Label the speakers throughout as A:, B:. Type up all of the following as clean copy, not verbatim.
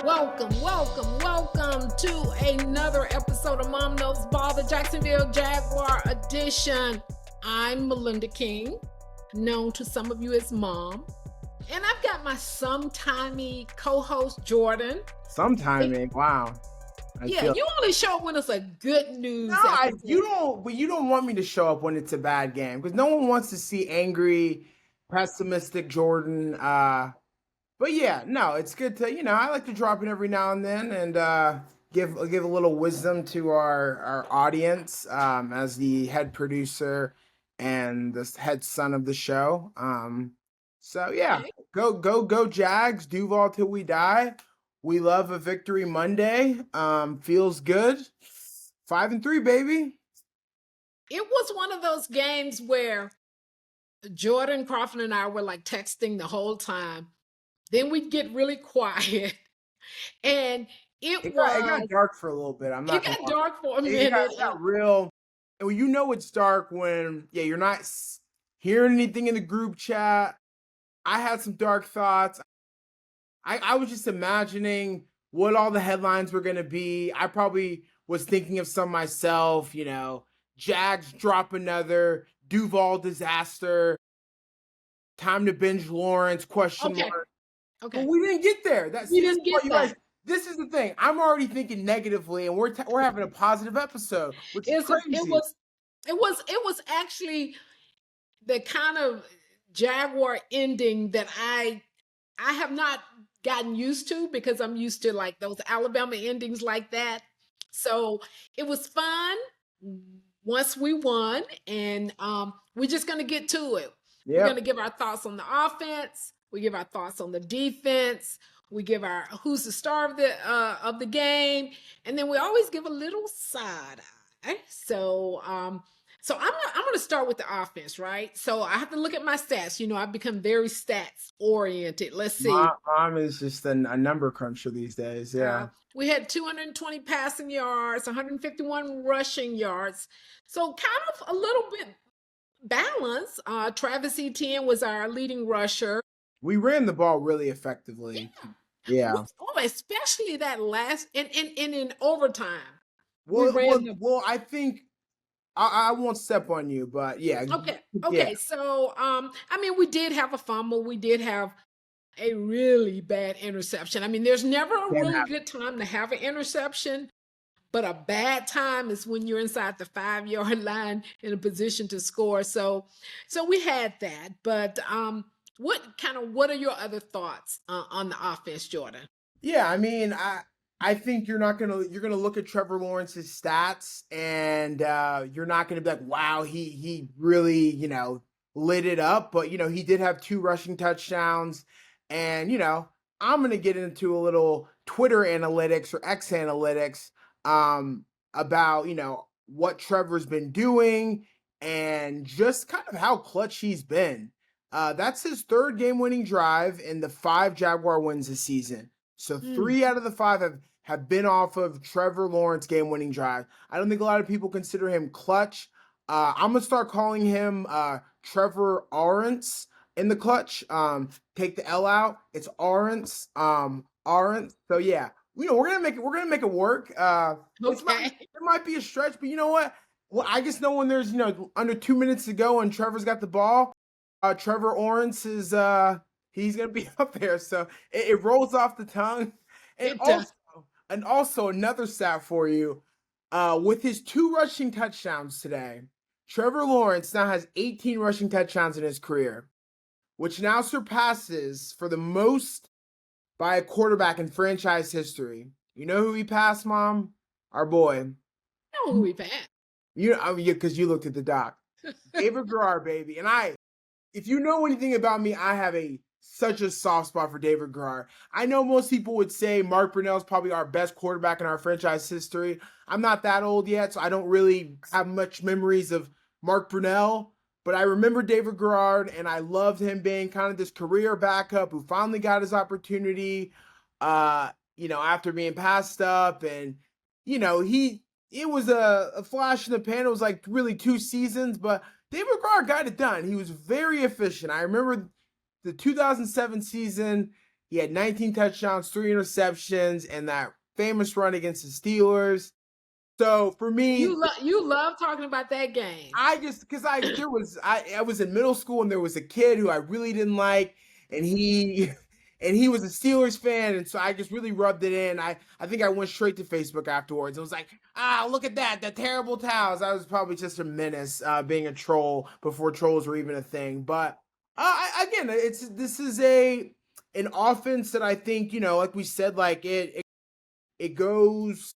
A: Welcome to another episode of Mom Knows Ball, the Jacksonville Jaguar edition. I'm Melinda King, known to some of you as Mom. And I've got my sometimey co-host, Jordan.
B: Sometimey, wow.
A: You only show up when it's a good news.
B: No, you don't want me to show up when it's a bad game because no one wants to see angry, pessimistic Jordan. But yeah, no, it's good to, I like to drop in every now and then and give a little wisdom to our audience as the head producer and the head son of the show. So yeah,
A: Okay.
B: go Jags, Duval till we die. We love a victory Monday. Feels good. 5-3, baby.
A: It was one of those games where Jordan, Crawford, and I were like texting the whole time. Then we'd get really quiet. And it
B: got dark for a little bit.
A: It got dark for a minute.
B: It got real. And you know it's dark when, you're not hearing anything in the group chat. I had some dark thoughts. I was just imagining what all the headlines were going to be. I probably was thinking of some myself, Jags drop another, Duval disaster, time to binge Lawrence, question mark.
A: Okay.
B: But we didn't get there.
A: We didn't get that.
B: This is the thing. I'm already thinking negatively, and we're having a positive episode, which is crazy.
A: It was actually the kind of Jaguar ending that I have not gotten used to because I'm used to like those Alabama endings like that. So it was fun once we won, and we're just gonna get to it. Yep. We're gonna give our thoughts on the offense. We give our thoughts on the defense. We give our who's the star of the game, and then we always give a little side eye. So I'm gonna start with the offense, right? So I have to look at my stats. I've become very stats oriented. Let's see.
B: Mom is just a number cruncher these days. Yeah.
A: We had 220 passing yards, 151 rushing yards. So kind of a little bit balanced. Travis Etienne was our leading rusher.
B: We ran the ball really effectively. Yeah.
A: Especially that last and in overtime.
B: Well, I think I won't step on you, but yeah.
A: Okay.
B: Yeah.
A: So we did have a fumble. We did have a really bad interception. There's never a really good time to have an interception, but a bad time is when you're inside the 5-yard line in a position to score. So we had that, but what are your other thoughts on the offense, Jordan?
B: Yeah, I think you're gonna look at Trevor Lawrence's stats and you're not gonna be like, wow, he really, lit it up. But he did have 2 rushing touchdowns. And I'm gonna get into a little Twitter analytics or X analytics about what Trevor's been doing and just kind of how clutch he's been. That's his 3rd game-winning drive in the 5 Jaguar wins this season. So 3 out of the 5 have been off of Trevor Lawrence game-winning drive. I don't think a lot of people consider him clutch. I'm gonna start calling him Trevor Lawrence in the clutch. Take the L out. It's Lawrence. Lawrence. So yeah, we're gonna make it work.
A: Okay.
B: It might be a stretch, but you know what? Well, I just know when there's under 2 minutes to go and Trevor's got the ball. Trevor Lawrence is he's gonna be up there, so it rolls off the tongue. And also another stat for you, with his 2 rushing touchdowns today, Trevor Lawrence now has 18 rushing touchdowns in his career, which now surpasses for the most by a quarterback in franchise history. You know who he passed, Mom? Our boy.
A: I know who he passed.
B: Because you looked at the doc. David Garrard, baby, and if you know anything about me, I have such a soft spot for David Garrard. I know most people would say Mark Brunell is probably our best quarterback in our franchise history. I'm not that old yet, so I don't really have much memories of Mark Brunell. But I remember David Garrard, and I loved him being kind of this career backup who finally got his opportunity, after being passed up. And, it was a flash in the pan. It was like really 2 seasons, but David Garrard got it done. He was very efficient. I remember the 2007 season, He had 19 touchdowns, 3 interceptions, and that famous run against the Steelers. So for me,
A: You love talking about that game.
B: I just because I was in middle school and there was a kid who I really didn't like, and he and he was a Steelers fan, and so I just really rubbed it in. I think I went straight to Facebook afterwards. It was like, look at that, the terrible towels. I was probably just a menace, being a troll before trolls were even a thing. But again, this is an offense that I think, like we said, like it goes.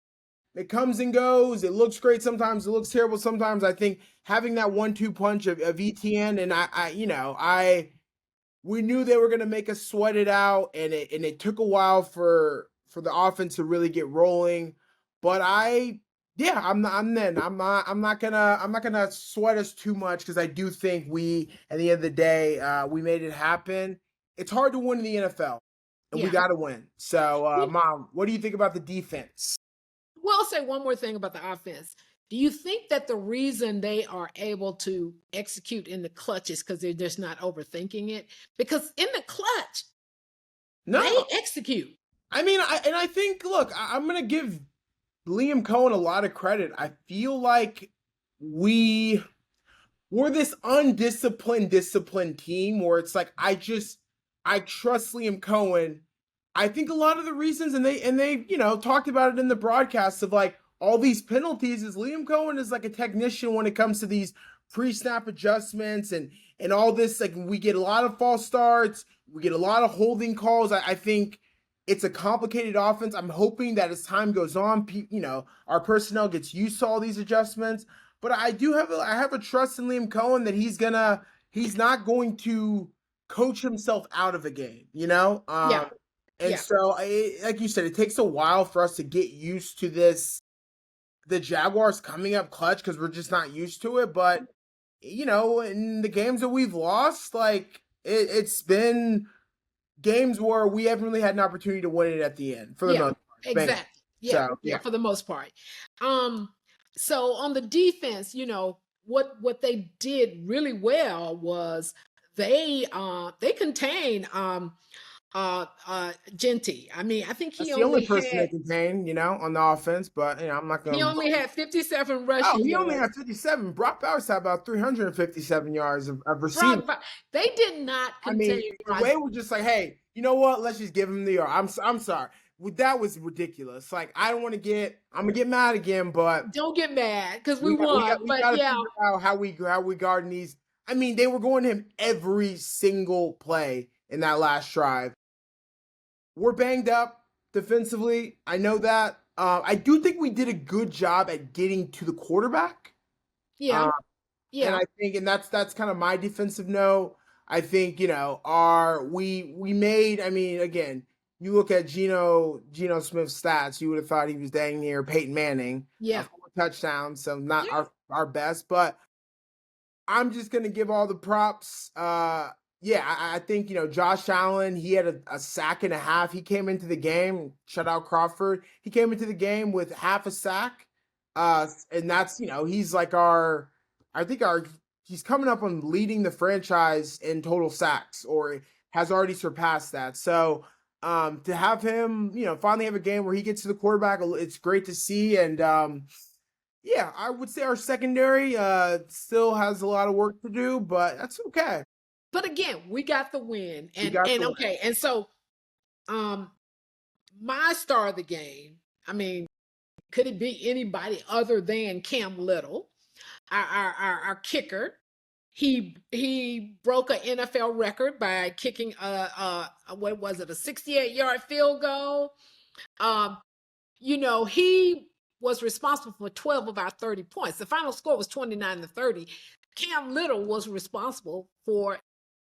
B: It comes and goes. It looks great sometimes. It looks terrible sometimes. I think having that 1-2 punch of ETN and we knew they were going to make us sweat it out, and it took a while for the offense to really get rolling. But I'm not gonna sweat us too much because I do think we, at the end of the day, we made it happen. It's hard to win in the NFL, and we
A: Yeah.
B: got to win. So, Mom, what do you think about the defense?
A: Well, I'll say one more thing about the offense. Do you think that the reason they are able to execute in the clutch is because they're just not overthinking it? Because in the clutch,
B: No,
A: they execute.
B: I mean, I think, look, I'm gonna give Liam Cohen a lot of credit. I feel like we're this disciplined team where it's like I trust Liam Cohen. I think a lot of the reasons, and they talked about it in the broadcast of like all these penalties, is Liam Cohen is like a technician when it comes to these pre-snap adjustments and all this. Like, we get a lot of false starts, we get a lot of holding calls. I think it's a complicated offense. I'm hoping that as time goes on, our personnel gets used to all these adjustments. But I have a trust in Liam Cohen that he's not going to coach himself out of a game,
A: Yeah.
B: and
A: Yeah.
B: so, like you said, it takes a while for us to get used to the Jaguars coming up clutch because we're just not used to it. But, in the games that we've lost, like, it's been games where we haven't really had an opportunity to win it at the end for the most part.
A: Exactly. Yeah.
B: So,
A: Yeah. For the most part. So on the defense, what they did really well was they contained Genty. I mean, I think
B: that's
A: he
B: the only
A: only
B: person they
A: had
B: contain, on the offense. But, I'm not going
A: he
B: to.
A: only had 57
B: Oh,
A: rushing
B: he only
A: yards.
B: had 57. Brock Bowers had about 357 yards of receiving.
A: They did not
B: I mean,
A: contain
B: the way we're just like, hey, you know what? Let's just give him the yard. I'm sorry. That was ridiculous. Like, I'm gonna get mad again, but
A: Don't get mad because we
B: we
A: won.
B: got to
A: But yeah,
B: figure out how we guard these. I mean, they were going to him every single play in that last drive. We're banged up defensively. I know that. I do think we did a good job at getting to the quarterback.
A: yeah,
B: And
A: yeah,
B: I think, and that's kind of my defensive note. I think, we made, I mean, again, you look at Geno Smith's stats, you would have thought he was dang near Peyton Manning.
A: yeah,
B: 4 touchdowns, so not
A: yeah.
B: our best, but I'm just gonna give all the props. I think, Josh Allen, he had a sack and a half. He came into the game, shut out Crawford. He came into the game with half a sack. And that's, he's like he's coming up on leading the franchise in total sacks, or has already surpassed that. So to have him, finally have a game where he gets to the quarterback, it's great to see. And I would say our secondary still has a lot of work to do, but that's okay.
A: But again, we got the win,
B: We
A: and
B: got
A: and
B: the win.
A: okay, and so my star of the game. I mean, could it be anybody other than Cam Little, our kicker? He broke an NFL record by kicking what was it, a 68-yard field goal. He was responsible for 12 of our 30 points. The final score was 29-30. Cam Little was responsible for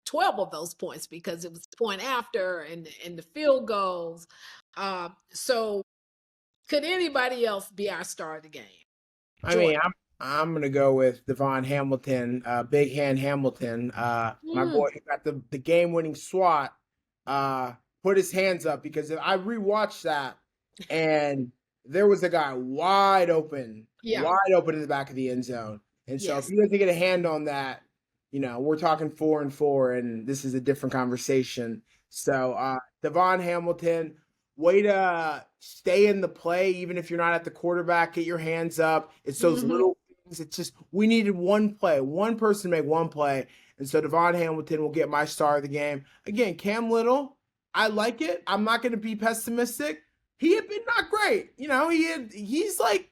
A: 12 of those points because it was point after and the field goals. So could anybody else be our star of the game?
B: I mean, I'm gonna go with Devon Hamilton, Big Hand Hamilton, my boy who got the game-winning swat. Put his hands up because I rewatched that, and there was a guy wide open in the back of the end zone. And so if he doesn't get a hand on that, we're talking 4-4, and this is a different conversation. So Devon Hamilton, way to stay in the play, even if you're not at the quarterback, get your hands up. It's those
A: Hmm.
B: little things. It's just, we needed one play, one person to make one play. And so Devon Hamilton will get my star of the game. Again, Cam Little, I like it. I'm not going to be pessimistic. He had been not great. He's like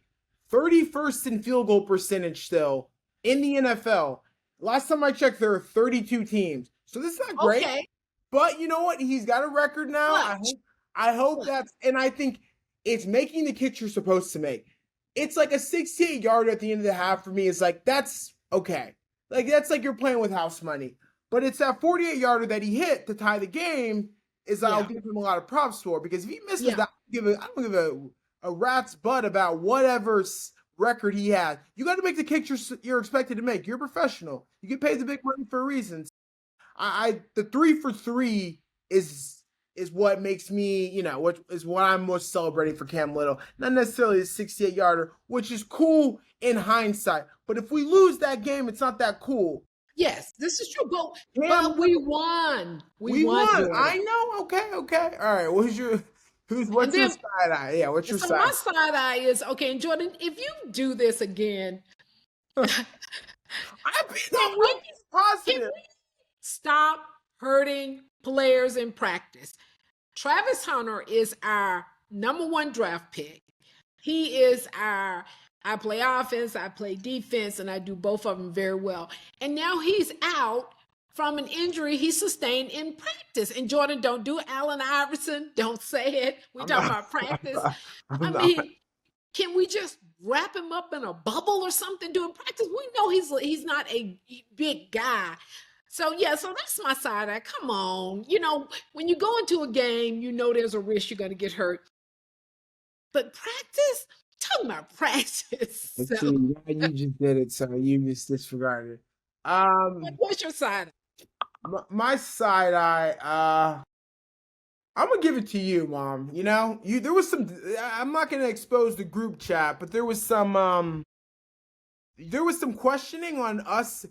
B: 31st in field goal percentage still in the NFL. Last time I checked, there are 32 teams. So this is not great.
A: Okay.
B: But you know what? He's got a record now.
A: Clutch.
B: I hope
A: Clutch.
B: that's, and I think it's making the kicks you're supposed to make. It's like a 68 yarder at the end of the half for me. It's like, that's okay. Like, that's like you're playing with house money. But it's that 48 yarder that he hit to tie the game is I'll
A: Yeah.
B: give him a lot of props for, because if he misses
A: Yeah.
B: that, I don't give a rat's butt about whatever record he has. You got to make the kicks you're expected to make. You're a professional. You get paid the big money for a reason. The 3 for 3 is what makes me, what is what I'm most celebrating for Cam Little. Not necessarily the 68 yarder, which is cool in hindsight. But if we lose that game, it's not that cool.
A: Yes, this is true. But
B: Cam,
A: we won.
B: we
A: won.
B: won.
A: Jordan.
B: I know. Okay. All right. What's your
A: And
B: your
A: then,
B: side eye? Yeah, what's your
A: so
B: side?
A: my side eye is okay. And Jordan, if you do this again,
B: I'm
A: can we
B: positive.
A: stop hurting players in practice? Travis Hunter is our #1 draft pick. He is I play offense, I play defense, and I do both of them very well. And now he's out from an injury he sustained in practice. And Jordan, don't do Allen Iverson. Don't say it. We talk about practice.
B: I'm
A: I
B: not.
A: mean, can we just wrap him up in a bubble or something during practice? We know he's not a big guy. So yeah, so that's my side eye. Come on. When you go into a game, there's a risk you're gonna get hurt. But practice, talking about practice.
B: Let's
A: So
B: see. Yeah, you just did it, so you just disregarded.
A: what's your side eye?
B: My side eye. I'm gonna give it to you, Mom. There was some. I'm not gonna expose the group chat, but there was some questioning on us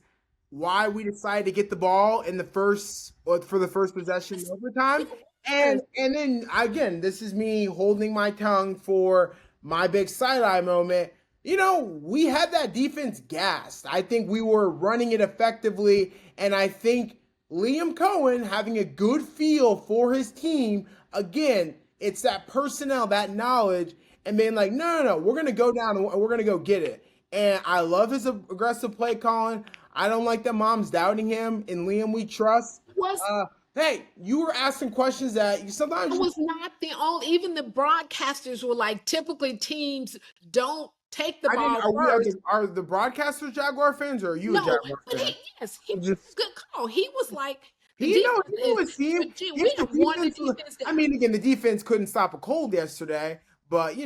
B: why we decided to get the ball in the first, or for the first possession in overtime. And then again, this is me holding my tongue for my big side eye moment. We had that defense gassed. I think we were running it effectively, and I think Liam Cohen having a good feel for his team. Again, it's that personnel, that knowledge, and being like, no, we're gonna go down and we're gonna go get it. And I love his aggressive play calling. I don't like that Mom's doubting him. In Liam, we trust. Hey, you were asking questions that sometimes
A: I was not the only. Even the broadcasters were like, typically teams don't take the ball first.
B: Are the broadcasters Jaguar fans, or are you a
A: No,
B: Jaguar
A: but
B: fan?
A: he was a good call. He was like, the
B: He
A: defense
B: was team.
A: we have won the defense.
B: I mean, again, the defense couldn't stop a cold yesterday, but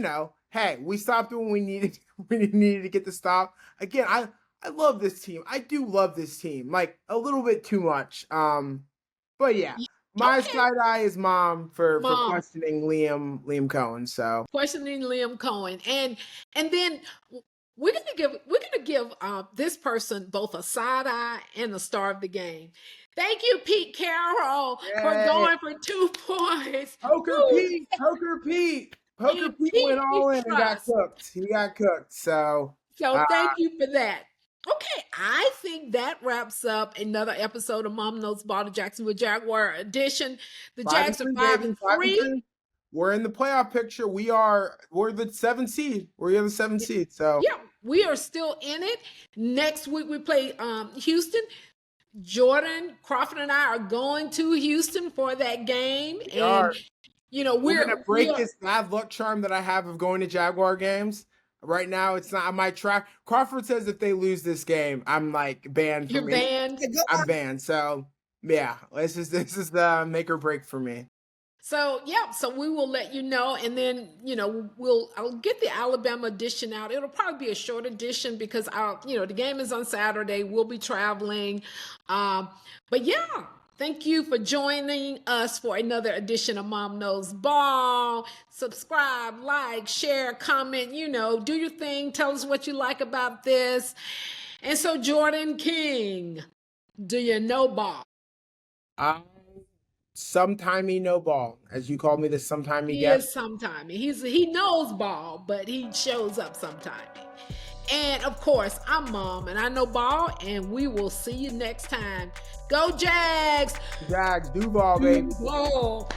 B: hey, we stopped it when we needed. We needed to get the stop. Again, I love this team. I do love this team, like a little bit too much. But yeah, my side eye is Mom for questioning Liam Cohen. So
A: questioning Liam Cohen, and then we're gonna give this person both a side eye and a star of the game. Thank you, Pete Carroll, for going for 2 points.
B: Poker Pete went all in and got cooked. He got cooked. So
A: thank you for that. Okay, I think that wraps up another episode of Mom Knows Ball, the Jacksonville Jaguar edition. The Jags are 5-3.
B: We're in the playoff picture. We're the 7th seed. We're the 7th seed. So
A: yeah, we are still in it. Next week we play Houston. Jordan Crawford and I are going to Houston for that game, and we're
B: gonna break this bad luck charm that I have of going to Jaguar games. Right now, it's not on my track. Crawford says if they lose this game, I'm like banned.
A: You're banned.
B: I'm banned. So yeah, this is the make or break for me.
A: So so we will let you know, and then I'll get the Alabama edition out. It'll probably be a short edition because the game is on Saturday. We'll be traveling, but yeah. Thank you for joining us for another edition of Mom Knows Ball. Subscribe, like, share, comment, do your thing. Tell us what you like about this. And so, Jordan King, do you know ball?
B: sometimey no ball, as you called me, the sometimey
A: He
B: guest.
A: is sometime. He knows ball, but he shows up sometime. And of course, I'm Mom, and I know ball, and we will see you next time. Go Jags!
B: Jags, Duval, baby.
A: Duval.